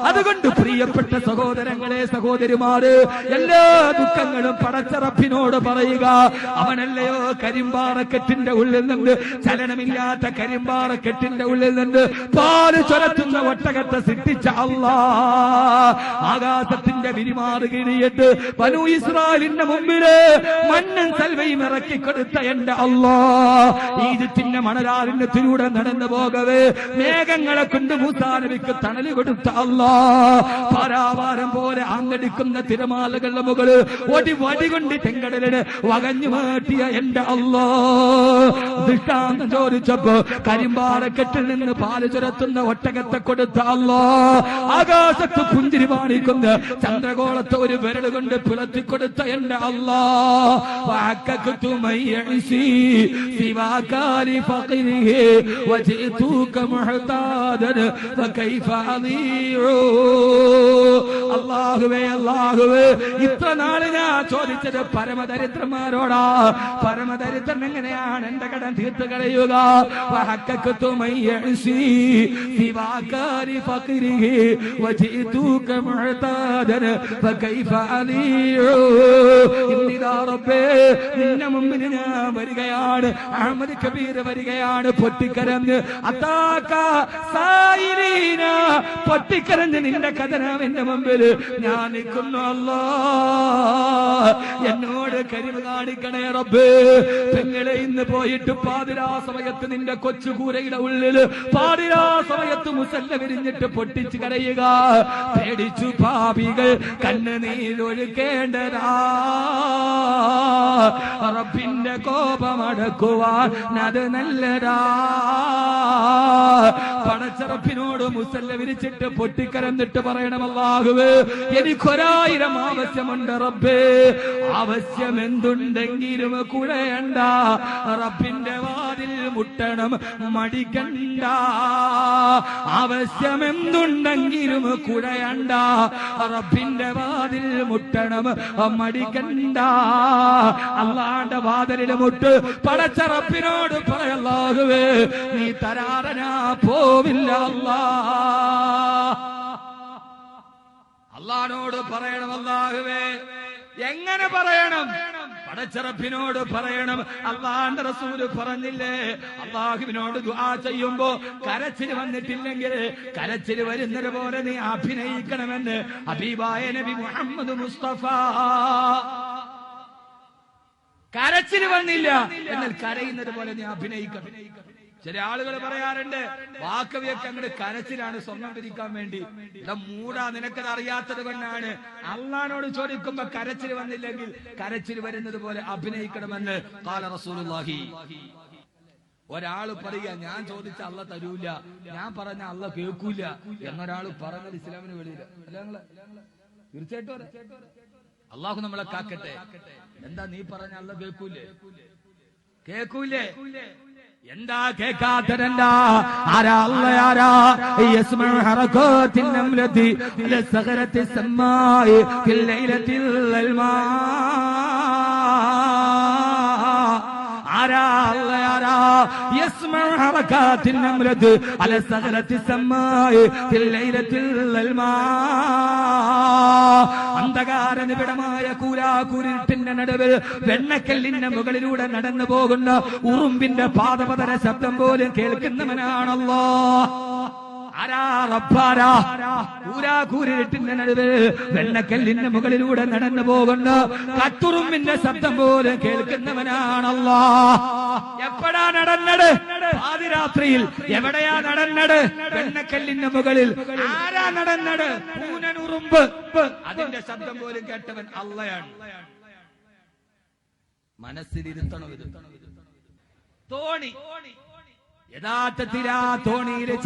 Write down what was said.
അതുകൊണ്ട് പ്രിയപ്പെട്ട സഹോദരങ്ങളെ, സഹോദരിമാര്, എല്ലാ ദുഃഖങ്ങളും പടച്ച റബ്ബിനോട് പറയുക. അവനല്ലയോ കരിമ്പാറക്കെട്ടിന്റെ ഉള്ളിൽ നിന്ന്, ചലനമില്ലാത്ത കരിമ്പാറക്കെട്ടിന്റെ ഉള്ളിൽ നിന്ന് പാല് ചൊരത്തുന്ന ഒട്ടകത്തെ സൃഷ്ടിച്ച അല്ലാഹ്. ആകാശത്തിന്റെ വിരിമാറ് കിഴിയിട്ട് ബനൂ ഇസ്രായേലിന്റെ മുമ്പില് മണ്ണും സൽവയും ഇറക്കിക്കൊടുത്ത എന്റെ അല്ലാഹ്, ഈജിപ്തിന്റെ മണലാരണ്യത്തിലൂടെ നടന്നു പോകവേ മേഘങ്ങളെ കൊണ്ട് മൂസാ നബിക്ക് തണൽ കൊടുത്ത അല്ലാഹ്, പാരാവാരം പോലെ അങ്ങടിക്കുന്ന തിരമാലകളുടെ മുകളിൽ വടി കൊണ്ട് ചെങ്കടലിന് വകഞ്ഞു മാറ്റിയ എന്റെ അല്ലാഹ്, ദൃഷ്ടാന്തം ചോദിച്ചപ്പോ കരിമ്പാറക്കെട്ടിൽ നിന്ന് പാല് ചുരത്തുന്ന ഒട്ടകത്തെ കൊടുത്ത അല്ലാഹ്, ആകാശത്ത് പുഞ്ചിരി പാണിക്കുന്ന ചന്ദ്രകോളത്തെ ഒരു വിരൽ കൊണ്ട് പിളർത്തിക്കൊടുത്ത എന്റെ അല്ലാഹ്, അല്ലാഹുവേ അല്ലാഹുവേ, ഇത്ര നാള് ഞാൻ ചോദിച്ചത് പരമദരിദ്രന്മാരോടാ. പരമദരിദ്രൻ എങ്ങനെയാണ് എന്റെ കടം തീർത്ത് കളയുക? നിന്റെ മുമ്പിൽ ഞാൻ വരികയാണ്, അഹമ്മദ് കബീർ വരികയാണ്, പൊട്ടിക്കരഞ്ഞ് അതാക്ക സായിരീന, പൊട്ടിക്കരഞ്ഞ് നിന്റെ കഥനാവിന്റെ മുമ്പിൽ ഞാൻ നിൽക്കുന്നു. അല്ലാഹ്, എന്നോട് കരിവ് കാണിക്കണേ റബ്ബേ. പെങ്ങളെ ഇന്ന് പോയിട്ട് പാതിരാ സമയത്ത് നിന്റെ കൊച്ചുകൂരയുടെ ഉള്ളില് പാതിരാ സമയത്ത് മുസല്ല വിരിഞ്ഞിട്ട് പൊട്ടിച്ച് കരയുക. പേടിച്ചു പാപികൾ കണ്ണുനീരൊഴുക്കേണ്ടതാ, റബ്ബിന്റെ കോപമടക്കുവാൻ അത് നല്ലതാ. പടച്ചറപ്പിനോട് മുസല്ല വിരിച്ചിട്ട് പൊട്ടിക്കരന്നിട്ട് പറയണം, അല്ലാഹുവേ എനിക്കൊരായിരം ആവശ്യമുണ്ട് റബ്ബേ, ആവശ്യം എന്തുണ്ടെങ്കിലും കുഴയണ്ട, റബ്ബിന്റെ വാതിൽ മുട്ടണം മടിക്കണ്ട. ആവശ്യം എന്തുണ്ടെങ്കിലും കുഴയണ്ട, റബ്ബിന്റെ വാതിൽ മുട്ടണം മടിക്കണ്ട. അല്ലാഹുവിന്റെ വാതിലിൽ മുട്ട്, പടച്ച റബ്ബിനോട് പറയ, അല്ലാഹുവേ നീ തരാറനാ പോവില്ല. അല്ലാഹുവിനോട് പറയണം, അല്ലാഹുവേ എങ്ങനെ പറയണം? പടച്ചറപ്പിനോട് പറയണം. അല്ലാഹുവിന്റെ റസൂല് പറഞ്ഞില്ലേ, അല്ലാഹുവിനോട് ദുആ ചെയ്യുമ്പോ കരച്ചിൽ വന്നിട്ടില്ലെങ്കിൽ കരച്ചിൽ വരുന്നത് പോലെ നീ അഭിനയിക്കണമെന്ന് ഹബീബായ നബി മുഹമ്മദ് മുസ്തഫ. കരച്ചിൽ വന്നില്ല എന്നാൽ കരയുന്നത് പോലെ നീ അഭിനയിക്കണം. ചില ആളുകൾ പറയാറുണ്ട്, വാക്കവിയൊക്കെ അങ്ങോട്ട് കരച്ചിലാണ് സ്വർണം പിരിക്കാൻ വേണ്ടി. ഇവിടെ മൂടാ, നിനക്കത് അറിയാത്തത് കൊണ്ടാണ്. അള്ളാനോട് ചോദിക്കുമ്പോ കരച്ചിൽ വന്നില്ലെങ്കിൽ കരച്ചിൽ വരുന്നത് പോലെ അഭിനയിക്കണമെന്ന് ഖാല റസൂലുള്ളാഹി. ഒരാള് പറയുക, ഞാൻ ചോദിച്ച അള്ള തരൂല, ഞാൻ പറഞ്ഞ അള്ള കേൾക്കൂല എന്നൊരാൾ പറഞ്ഞത് ഇസ്ലാമിന് വെളിയില്ല. തീർച്ചയായിട്ടും അള്ളാഹു നമ്മളെ കാക്കട്ടെ. എന്താ നീ പറഞ്ഞ അള്ള കേൾക്കൂലേ? കേൾക്കൂലേ? എന്താ കേൾക്കാത്തതെന്താ? ആരാ അല്ലാ? ആരാ? യസ്മഉ ഹറകാത്തിൻ നംലതി ഇല സഗറത്തി സമ്മായി ഫിൽ ലൈലത്തിൽ അൽമാ. ആരാ അല്ലാ? ആരാ? യസ്മഉ ഹറകാത്തിൻ നംലതി അല സഗറത്തി സമ്മായി ഫിൽ ലൈലത്തിൽ അൽമാ. അന്ധകാര നിബിഡമായ കൂരാകൂരിട്ടിന്റെ നടുവിൽ വെണ്ണക്കല്ലിന്റെ മുകളിലൂടെ നടന്നു പോകുന്ന ഉറുമ്പിന്റെ പാദപതന ശബ്ദം പോലും കേൾക്കുന്നവനാണല്ലോ. ആരാ? റബ്ബാരാ? കൂരാകൂരിട്ടിന്റെ നടുവിൽ വെണ്ണക്കല്ലിന്റെ മുകളിലൂടെ നടന്നു പോകുന്ന കത്തുറുമ്പിന്റെ ശബ്ദം പോലും കേൾക്കുന്നവനാണല്ലോ. എപ്പോഴാ നടന്നത്? പാതിരാത്രിയിൽ. എവിടെയാ നടന്നത്? വെണ്ണക്കല്ലിന്റെ മുകളിൽ. ആരാ നടന്നത്? പൂനനുറുമ്പ്. അതിന്റെ ശബ്ദം പോലും കേട്ടവൻ അള്ളയാണ്. മനസ്സിലിരുത്തണം ഇത്. തോണി യഥാർത്ഥത്തിൽ ആ തോണിയിലെ